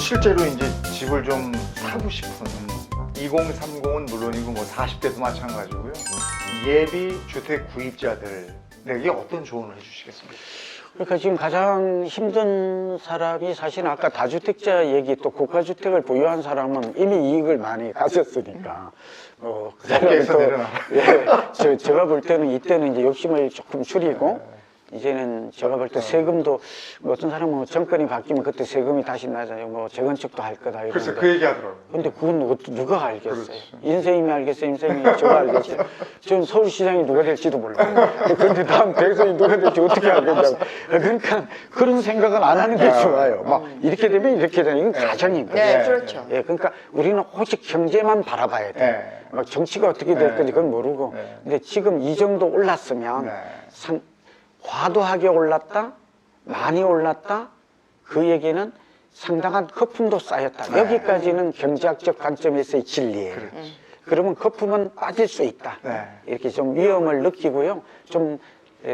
실제로 이제 집을 좀 사고 싶은 2030은 물론이고 뭐 40대도 마찬가지고요. 예비 주택 구입자들에게 어떤 조언을 해주시겠습니까? 그러니까 지금 가장 힘든 사람이 사실은 아까 다주택자 얘기 또 고가주택을 보유한 사람은 이미 이익을 많이 가졌으니까 그 사람은 또 제가 볼 때는 이때는 이제 욕심을 조금 줄이고 이제는 제가 볼 때 세금도 뭐 어떤 사람은 정권이 바뀌면 그때 세금이 다시 낮아요. 뭐 재건축도 할 거다 이런. 그래서 그 얘기 하더라고요. 근데 그건 누가 알겠어요? 그렇지. 인생님이 알겠어요? 인생님이 제가 알겠어요? 저는 서울시장이 누가 될지도 몰라요. 근데 다음 대선이 누가 될지 어떻게 알겠냐고. 그러니까 그런 생각은 안 하는 게 좋아요. 막 이렇게 되면 이렇게 되는 이건 가정인 거예요. 네, 그렇죠. 예, 그러니까 우리는 오직 경제만 바라봐야 돼요. 막 정치가 어떻게 될 건지 그건 모르고. 근데 지금 이 정도 올랐으면 과도하게 올랐다, 많이 올랐다, 그 얘기는 상당한 거품도 쌓였다. 여기까지는 경제학적 관점에서의 진리예요. 그러면 거품은 빠질 수 있다. 이렇게 좀 위험을 느끼고요. 좀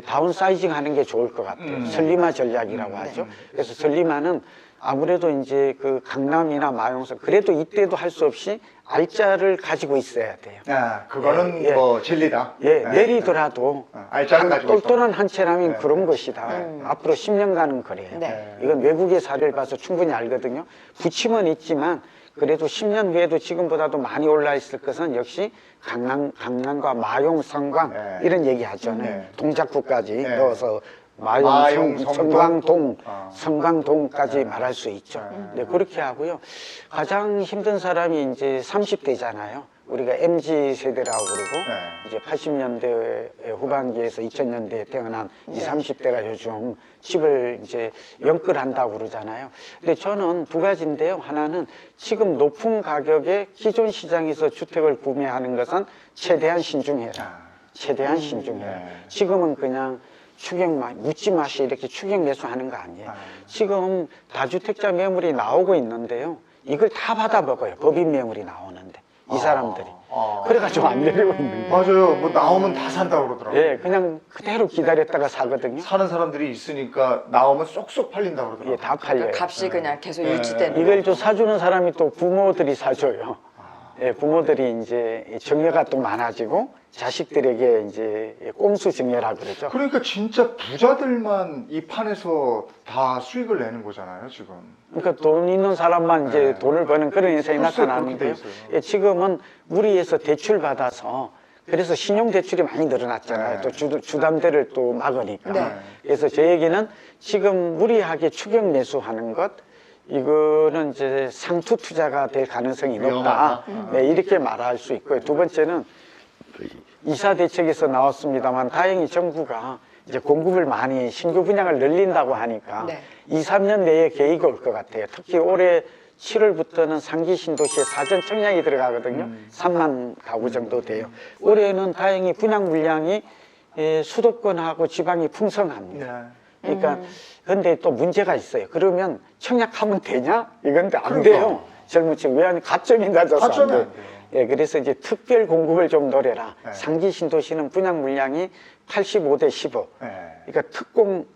다운사이징 하는 게 좋을 것 같아요. 설리마 전략이라고 하죠. 그래서 설리마는 아무래도 이제 그 강남이나 마용성, 그래도 이때도 할 수 없이 알짜를 가지고 있어야 돼요. 그거는 뭐 진리다. 내리더라도 알짜를 가지고 똘똘한 한 채라면 그런 것이다. 앞으로 10년간은 그래요. 이건 외국의 사례를 봐서 충분히 알거든요. 부침은 있지만 그래도 10년 후에도 지금보다도 많이 올라 있을 것은 역시 강남과 마용, 성광 이런 얘기 하잖아요. 동작구까지 넣어서 마용, 성광동, 성광동까지 말할 수 있죠. 네, 그렇게 하고요. 가장 힘든 사람이 이제 30대잖아요. 우리가 MZ 세대라고 그러고 이제 80년대 후반기에서 2000년대에 태어난 20, 30대가 요즘 집을 이제 연끌한다고 그러잖아요. 근데 저는 두 가지인데요. 하나는 지금 높은 가격에 기존 시장에서 주택을 구매하는 것은 최대한 신중해라. 최대한 신중해라. 지금은 그냥 묻지 마시 이렇게 추격 매수하는 거 아니에요. 지금 다주택자 매물이 나오고 있는데요. 이걸 다 받아 먹어요. 법인 매물이 나오는데 이 사람들이. 그래가지고 안 내리고 있는 거예요. 맞아요. 뭐 나오면 다 산다고 그러더라고요. 예, 그냥 그대로 기다렸다가 사거든요. 사는 사람들이 있으니까 나오면 쏙쏙 팔린다고 그러더라고요. 예, 다 팔려요. 값이 그냥 계속 유지되는 이걸 또 사주는 사람이 또 부모들이 사줘요. 예, 부모들이 이제 정여가 또 많아지고 자식들에게 이제 꼼수 정여라 그러죠. 그러니까 진짜 부자들만 이 판에서 다 수익을 내는 거잖아요, 지금. 그러니까 돈 있는 사람만 이제 돈을 버는 그런 인생이 글쎄, 나타나는데요. 그렇게 돼 있어요. 예, 지금은 무리해서 대출 받아서 그래서 신용 대출이 많이 늘어났잖아요. 또 주담대를 또 막으니까. 그래서 제 얘기는 지금 무리하게 추격 매수하는 것. 이거는 이제 상투 투자가 될 가능성이 높다. 네, 이렇게 말할 수 있고요. 두 번째는 이사 대책에서 나왔습니다만 다행히 정부가 이제 공급을 많이 신규 분양을 늘린다고 하니까 2, 3년 내에 계획이 올 것 같아요. 특히 올해 7월부터는 상기 신도시에 사전 청약이 들어가거든요. 3만 가구 정도 돼요. 올해는 다행히 분양 물량이 수도권하고 지방이 풍성합니다. 그러니까 근데 또 문제가 있어요. 그러면 청약하면 되냐? 이건데 안 돼요. 젊은 친구. 왜 하면 가점이 낮아서 안 돼요. 예, 그래서 이제 특별 공급을 좀 노려라. 상기 신도시는 분양 물량이 85대 15. 그러니까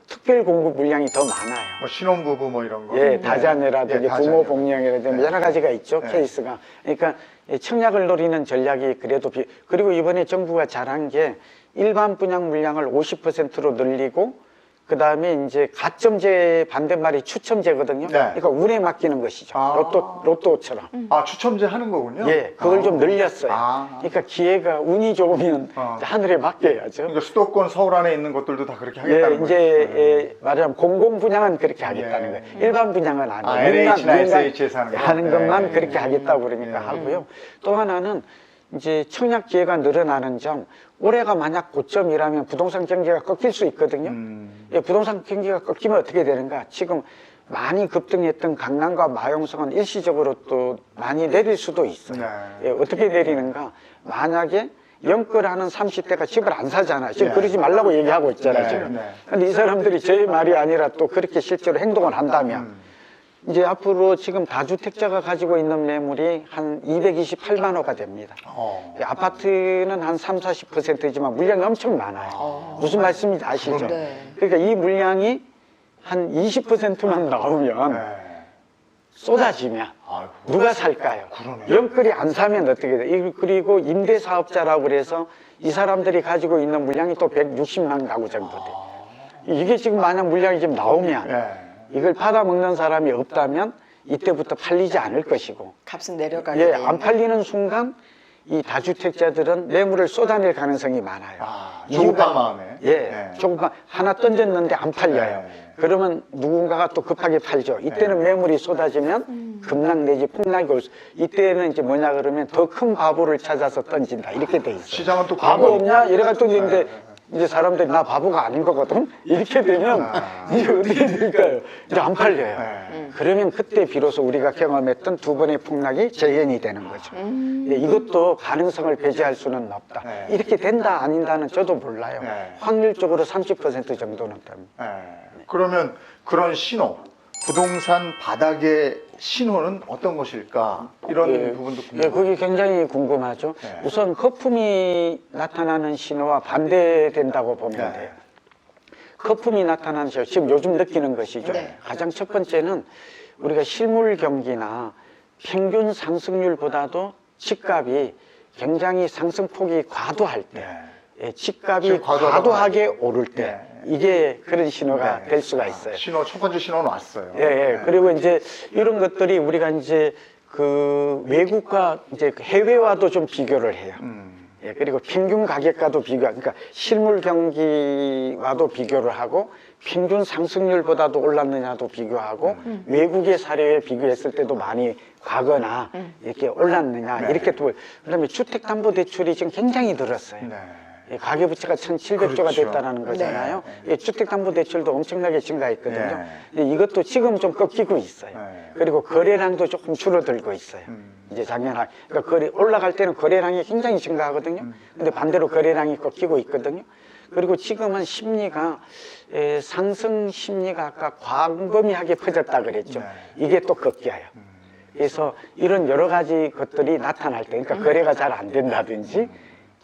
특별 공급 물량이 더 많아요. 뭐 신혼부부 뭐 이런 거. 예, 다자녀라든지 부모 복령이라든지 여러 가지가 있죠. 네. 케이스가. 그러니까 청약을 노리는 전략이 그래도 그리고 이번에 정부가 잘한 게 일반 분양 물량을 50%로 늘리고 그 다음에 이제 가점제 반대말이 추첨제거든요. 그러니까 운에 맡기는 것이죠. 로또처럼. 추첨제 하는 거군요. 예, 그걸 좀 늘렸어요. 그러니까 기회가 운이 좋으면 하늘에 맡겨야죠. 그러니까 수도권 서울 안에 있는 것들도 다 그렇게 하겠다는 거죠. 이제 말하자면 공공 분양은 그렇게 하겠다는 거예요. 일반 분양은 아니에요. LH나 SH에서 하는 것만 그렇게 하겠다고 그러니까 하고요. 또 하나는 이제 청약 기회가 늘어나는 점, 올해가 만약 고점이라면 부동산 경기가 꺾일 수 있거든요. 예, 부동산 경기가 꺾이면 어떻게 되는가? 지금 많이 급등했던 강남과 마용성은 일시적으로 또 많이 내릴 수도 있어요. 예, 어떻게 내리는가? 만약에 연끌하는 30대가 집을 안 사잖아요. 지금 그러지 말라고 얘기하고 있잖아요. 지금. 근데 이 사람들이 제 말이 아니라 또 그렇게 실제로 행동을 한다면 이제 앞으로 지금 다주택자가 가지고 있는 매물이 한 228만 호가 됩니다. 아파트는 한 3, 40%지만 물량이 엄청 많아요. 무슨 말씀인지 아시죠? 그러니까 이 물량이 한 20%만 나오면 쏟아지면 아이고. 누가 살까요? 그러네요. 영끌이 안 사면 어떻게 돼? 그리고 임대사업자라고 그래서 이 사람들이 가지고 있는 물량이 또 160만 가구 정도 돼. 이게 지금 만약 물량이 지금 나오면 예. 이걸 받아먹는 사람이 없다면 이때부터 팔리지 않을 것이고, 값은 내려가게 예, 돼 안 있는. 팔리는 순간 이 다주택자들은 매물을 쏟아낼 가능성이 많아요. 조급한 마음에. 예, 조금만 하나 던졌는데 안 팔려요. 예. 그러면 누군가가 또 급하게 팔죠. 이때는 매물이 쏟아지면 급락 내지 폭락이 올 수. 이때는 이제 뭐냐 그러면 더 큰 바보를 찾아서 던진다. 이렇게 돼 있어요. 시장은 또 바보 그런 거니까. 없냐? 이래가 던지는데 이제 사람들이 나 바보가 아닌 거거든. 이렇게 되면 이제 어떻게 될까요? 이제 안 팔려요. 그러면 그때 비로소 우리가 경험했던 두 번의 폭락이 재현이 되는 거죠. 예, 이것도 가능성을 배제할 수는 없다. 네. 이렇게 된다 아닌다는 저도 몰라요. 네. 확률적으로 30% 정도는 됩니다. 예. 그러면 그런 신호, 부동산 바닥의 신호는 어떤 것일까? 이런 부분도 예, 궁금해요. 그게 굉장히 궁금하죠. 네. 우선 거품이 나타나는 신호와 반대된다고 보면 네. 돼요. 거품이 나타나는 신호, 지금 요즘 느끼는 것이죠. 네. 가장 첫 번째는 우리가 실물 경기나 평균 상승률보다도 집값이 굉장히 상승폭이 과도할 때, 예, 집값이 지금 과도하게 오를 때, 네. 이게 그런 신호가 네. 될 수가 있어요. 신호, 첫 번째 신호는 왔어요. 예, 예. 그리고 이제 이런 것들이 우리가 이제 그 외국과 이제 해외와도 좀 비교를 해요. 예, 그리고 평균 가격과도 그러니까 실물 경기와도 비교를 하고 평균 상승률보다도 올랐느냐도 비교하고 외국의 사례에 비교했을 때도 많이 가거나 이렇게 올랐느냐 네. 이렇게 또 그다음에 주택담보대출이 지금 굉장히 늘었어요. 네. 예, 가계부채가 1,700조가 그렇죠. 됐다는 거잖아요. 네. 예, 주택담보대출도 엄청나게 증가했거든요. 네. 근데 이것도 지금 좀 꺾이고 있어요. 네. 그리고 거래량도 조금 줄어들고 있어요. 이제 작년에 그러니까 올라갈 때는 거래량이 굉장히 증가하거든요. 근데 반대로 거래량이 꺾이고 있거든요. 그리고 지금은 심리가 상승 심리가 아까 광범위하게 퍼졌다 그랬죠. 네. 이게 또 꺾여요. 그래서 이런 여러 가지 것들이 나타날 때, 그러니까 거래가 잘 안 된다든지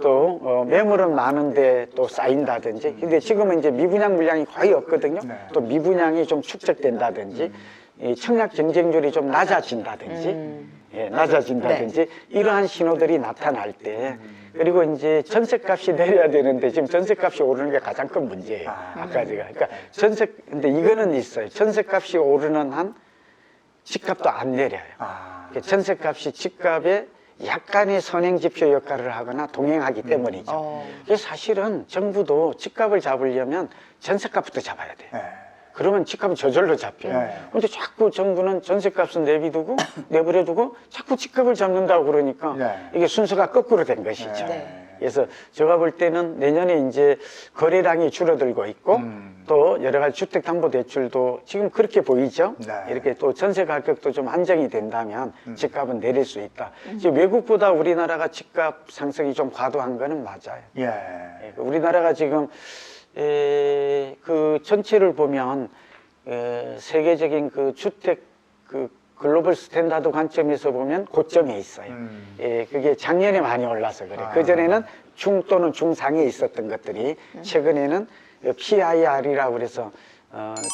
또 매물은 많은데 또 쌓인다든지. 근데 지금은 이제 미분양 물량이 거의 없거든요. 네. 또 미분양이 좀 축적된다든지 이 청약 경쟁률이 좀 낮아진다든지 예, 낮아진다든지 이러한 신호들이 나타날 때 그리고 이제 전세값이 내려야 되는데 지금 전세값이 오르는 게 가장 큰 문제예요. 아까 제가 그러니까 근데 이거는 있어요. 전세값이 오르는 한 집값도 안 내려요. 전세값이 집값에 약간의 선행지표 역할을 하거나 동행하기 때문이죠. 그래서 사실은 정부도 집값을 잡으려면 전세값부터 잡아야 돼요. 네. 그러면 집값은 저절로 잡혀요. 네. 근데 자꾸 정부는 전세값은 내버려두고 자꾸 집값을 잡는다고 그러니까 네. 이게 순서가 거꾸로 된 것이죠. 네. 그래서 제가 볼 때는 내년에 이제 거래량이 줄어들고 있고 또 여러 가지 주택담보대출도 지금 그렇게 보이죠. 네. 이렇게 또 전세 가격도 좀 안정이 된다면 집값은 내릴 수 있다. 지금 외국보다 우리나라가 집값 상승이 좀 과도한 거는 맞아요. 예. 예, 우리나라가 지금 그 전체를 보면 세계적인 그 주택 그 글로벌 스탠다드 관점에서 보면 고점에 있어요. 예, 그게 작년에 많이 올라서 그래. 그 전에는 중 또는 중상에 있었던 것들이 최근에는 PIR이라고 그래서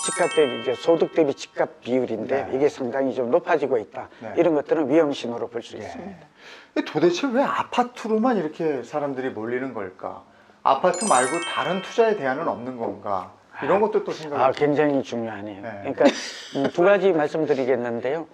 집값 대비 이제 소득 대비 집값 비율인데 네. 이게 상당히 좀 높아지고 있다. 네. 이런 것들은 위험 신호로 볼 수 있습니다. 도대체 왜 아파트로만 이렇게 사람들이 몰리는 걸까? 아파트 말고 다른 투자에 대안은 없는 건가? 이런 것도 또 생각이 굉장히 중요하네요. 네. 그러니까 두 가지 말씀드리겠는데요.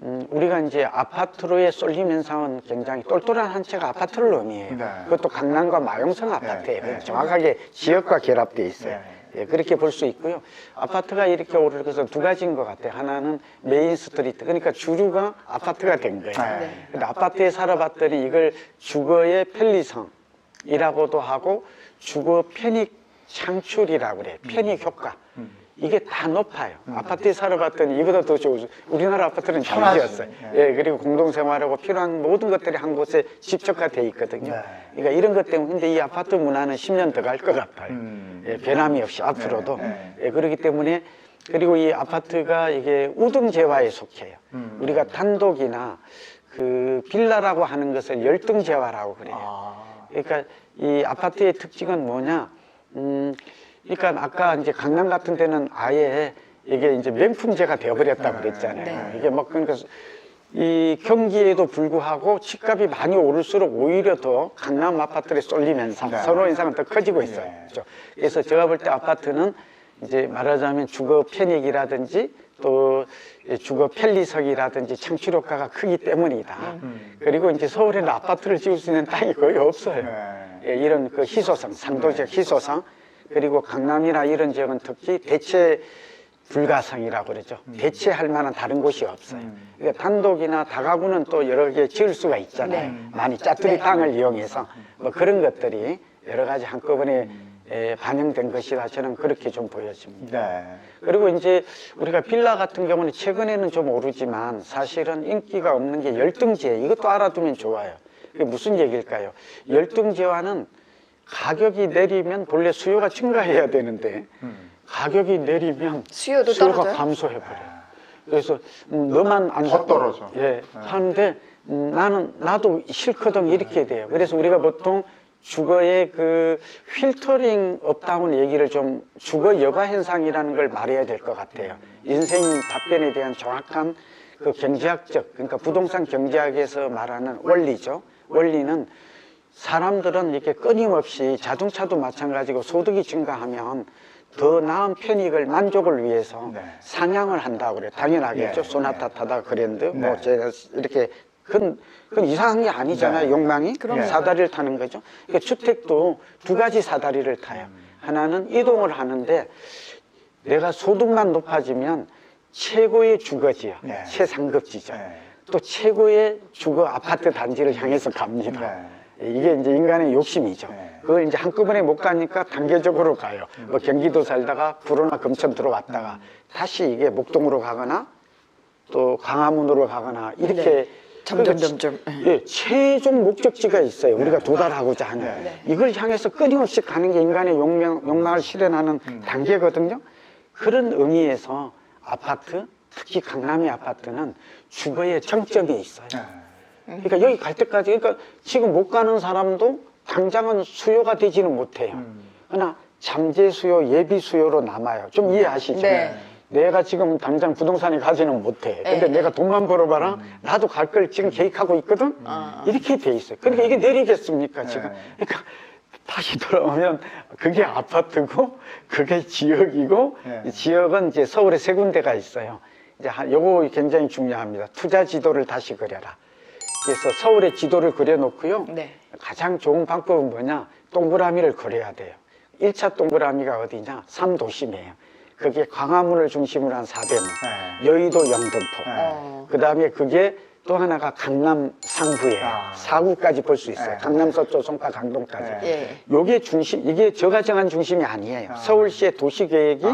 우리가 이제 아파트로의 쏠림 현상은 굉장히 똘똘한 한 채가 아파트를 의미해요. 네. 그것도 강남과 마용성 아파트예요. 네. 정확하게 지역과 결합되어 있어요. 네. 예, 그렇게 볼 수 있고요. 아파트가 이렇게 오르는 것은 두 가지인 것 같아요. 하나는 메인 스트리트, 그러니까 주류가 아파트가 된 거예요. 네. 근데 아파트에 살아봤더니 이걸 주거의 편리성이라고도 하고 주거 편익 창출이라고 그래요. 편익 효과. 이게 다 높아요. 아파트에 살아봤더니 이보다 더 좋은 우리나라 아파트는 잘 편하지. 지었어요. 예, 그리고 공동생활하고 필요한 모든 것들이 한 곳에 집적화되어 있거든요. 네. 그러니까 이런 것 때문에 근데 이 아파트 문화는 10년 더 갈 것 같아요. 예, 변함이 없이 앞으로도. 네. 예, 그렇기 때문에 그리고 이 아파트가 이게 우등재화에 속해요. 우리가 단독이나 그 빌라라고 하는 것을 열등재화라고 그래요. 그러니까 이 아파트의 특징은 뭐냐? 그러니까 아까 이제 강남 같은 데는 아예 이게 이제 명품제가 되어버렸다고 그랬잖아요. 네. 이게 뭐 그러니까 이 경기에도 불구하고 집값이 많이 오를수록 오히려 더 강남 아파트에 쏠리면서 네. 선호 인상은 더 커지고 있어요. 네. 그렇죠? 그래서 제가 볼 때 아파트는 이제 말하자면 주거 편익이라든지 또 주거 편리성이라든지 창출 효과가 크기 때문이다. 그리고 이제 서울에는 아파트를 지을 수 있는 땅이 거의 없어요. 예, 이런 그 희소성, 상도적 희소성, 그리고 강남이나 이런 지역은 특히 대체 불가성이라고 그러죠. 대체할 만한 다른 곳이 없어요. 그러니까 단독이나 다가구는 또 여러 개 지을 수가 있잖아요. 네. 많이 짜투리 땅을 이용해서 뭐 그런 것들이 여러 가지 한꺼번에 반영된 것이라 저는 그렇게 좀 보여집니다. 네. 그리고 이제 우리가 빌라 같은 경우는 최근에는 좀 오르지만 사실은 인기가 없는 게 열등제, 이것도 알아두면 좋아요. 그게 무슨 얘기일까요? 열등제와는 가격이 내리면 본래 수요가 증가해야 되는데 가격이 내리면 수요도 수요가 떨어져요? 감소해버려요. 그래서 너만 안 더 떨어져. 예, 하는데 나도 싫거든 이렇게 돼요. 그래서 우리가 보통 주거의 그 필터링 업다운 얘기를 좀 주거 여가 현상이라는 걸 말해야 될 것 같아요. 인생 답변에 대한 정확한 그 경제학적, 그러니까 부동산 경제학에서 말하는 원리죠. 원리는 사람들은 이렇게 끊임없이 자동차도 마찬가지고 소득이 증가하면 더 나은 편익을 만족을 위해서 네. 상향을 한다고 그래요. 당연하겠죠. 네. 소나타 타다 그랜드 뭐 네. 제가 이렇게 그건 이상한 게 아니잖아요. 네. 욕망이 그럼요. 사다리를 타는 거죠. 그러니까 주택도 두 가지 사다리를 타요. 하나는 이동을 하는데 내가 소득만 높아지면 최고의 주거지요. 네. 최상급지죠. 네. 또 최고의 주거 아파트 단지를 향해서 갑니다. 이게 이제 인간의 욕심이죠. 네. 그걸 이제 한꺼번에 못 가니까 단계적으로 가요. 뭐 경기도 살다가 구로나 금천 들어왔다가 다시 이게 목동으로 가거나 또 광화문으로 가거나 이렇게 네. 점점, 그러니까 점점. 예, 최종 목적지가 있어요. 우리가 도달하고자 하는. 네. 이걸 향해서 끊임없이 가는 게 인간의 욕망을 실현하는 단계거든요. 그런 의미에서 아파트, 특히 강남의 아파트는 주거의 정점이 있어요. 그러니까 여기 갈 때까지, 그러니까 지금 못 가는 사람도 당장은 수요가 되지는 못해요. 그러나 잠재 수요, 예비 수요로 남아요. 좀 이해하시죠? 네. 내가 지금 당장 부동산에 가지는 못해. 근데 네. 내가 돈만 벌어봐라. 나도 갈 걸 지금 계획하고 있거든. 이렇게 돼 있어요. 그러니까 이게 내리겠습니까, 지금? 네. 그러니까 다시 돌아오면 그게 아파트고 그게 지역이고 네. 이 지역은 이제 서울에 세 군데가 있어요. 이제 요거 굉장히 중요합니다. 투자 지도를 다시 그려라. 그래서 서울의 지도를 그려놓고요. 네. 가장 좋은 방법은 뭐냐? 동그라미를 그려야 돼요. 1차 동그라미가 어디냐? 3도심이에요. 그게 광화문을 중심으로 한 사대문, 네. 여의도 영등포. 어. 그 다음에 그게 또 하나가 강남 상부예요. 아. 사구까지 볼 수 있어요. 네. 강남 서초 송파 강동까지. 네. 예. 요게 중심, 이게 저가 정한 중심이 아니에요. 아. 서울시의 도시계획이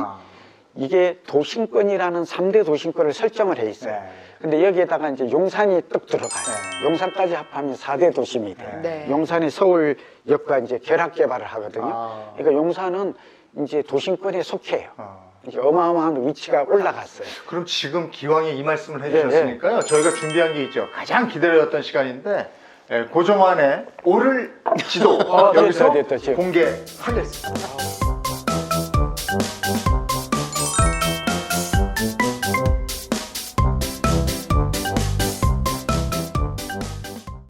이게 도심권이라는 3대 도심권을 설정을 해 있어요. 네. 근데 여기에다가 이제 용산이 뚝 들어가요. 네. 용산까지 합하면 4대 도심이 돼요. 네. 용산이 서울역과 이제 결합 개발을 하거든요. 아. 그러니까 용산은 이제 도심권에 속해요. 어. 이제 어마어마한 위치가 올라갔어요. 그럼 지금 기왕에 이 말씀을 해주셨으니까요. 저희가 준비한 게 있죠. 가장 기다렸던 시간인데 고정환의 오를 지도 됐다, 여기서 됐다, 지금. 공개하겠습니다.